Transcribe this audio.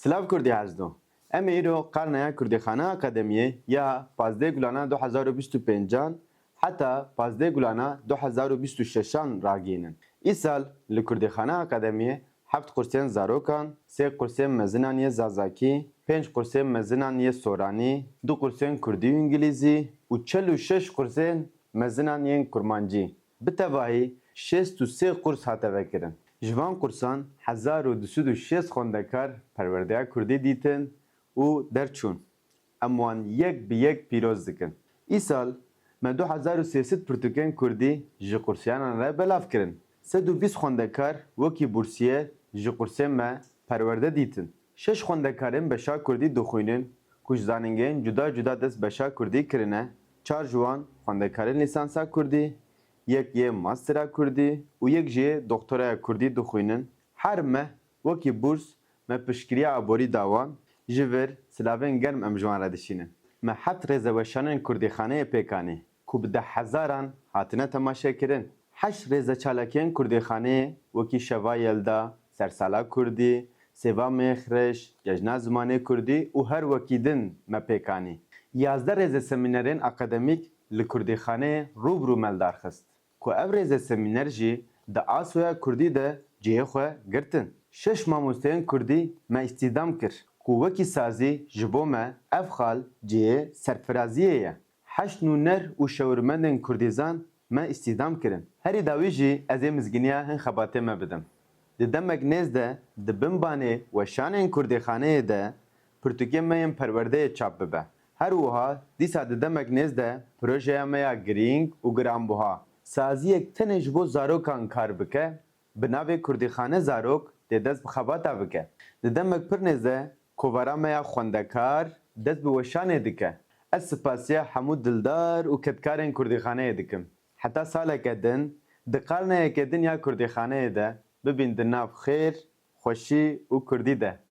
Slav Kurdî hezdo. Em ê îro Karneya Kurdîxane Akademiyê ya 15 gulana 2025 heta 15 gulana 2026 ragînin. Îsal li Kurdîxane Akademiyê 7 kursên zarokan, 3 kursên mezinan yê zazakî, 5 kursên mezinan yê soranî, 2 kursên kurdî û îngilîzî û 46 kursên mezinan yên kurmancî. Bi tevahî 63 kurs hate vekirin. Ji van kursan 1206 xwendekar perwerdeya Kurdî dîtin û derçûn. Em wan yek bi yek pîroz dikin. Îsal me 2300 pirtûkên Kurdî ji kursiyanan re belav kirin. 120 xwendekar wekî bursiyer ji kursên me perwerde dîtin. 6 xwendekarên beşa Kurdî dixwînin ku ji zanîngehên cuda cuda dest beşa Kurdî kirine. 4 ji wan xwendekarên lîsansa Kurdî, yek yê mastera Kurdî û yek jî yê doktoraya Kurdî dixwînin. Her me wekî burs me piştgirîya aborî dawan ji vir silavên germ em ji wan re dişînin. Me 7 rêzeweşanên Kurdîxaneyê pêkanî ku bi 10,000 hatine temaşekirin. 8 rêze çalakîyên Kurdîxaneyê wekî şeva yelda, sersala Kurdî, sêva mêxreş, cejna zimanê Kurdî û her wekî din me pêkanî. 11 rêze semînerên akademîk li Kurdîxaneyê rûbirû meldar xist. Ku ev rêze semîner jî di asûya Kurdî de cihê xwe girtin. 6 mamosteyên Kurdî me îstîhdam kir ku wekî sazî ji bo me ev xal cihê serfiraziyê ye. 8 nûner û şêwirmendên kurdîzan me îstîhdam kirin. Herî dawî jî ez ê mizgîniya hin xebatê me bidim. Di demek nêz de di bin banê weşanên Kurdîxaneyê de pirtûkên me yên perwerdeyê çap bibe. Her wiha dîsa di demek nêz de projeya me ya girîng û giranbuha saziyek tenê ji bo zarokan kar bike, bi navê Kurdîxane Zarok dê dest bi xebata bike. Di demek pir nêz e kovara me ya Xwendekar dest bi weşanê dike. Ez spasiya hemû dildar û ketkarên Kurdîxaneyê dikim. Heta salekê din di qarneyekê din ya Kurdîxaneyê de bibîn di nav xêr, xweşî û Kurdî de.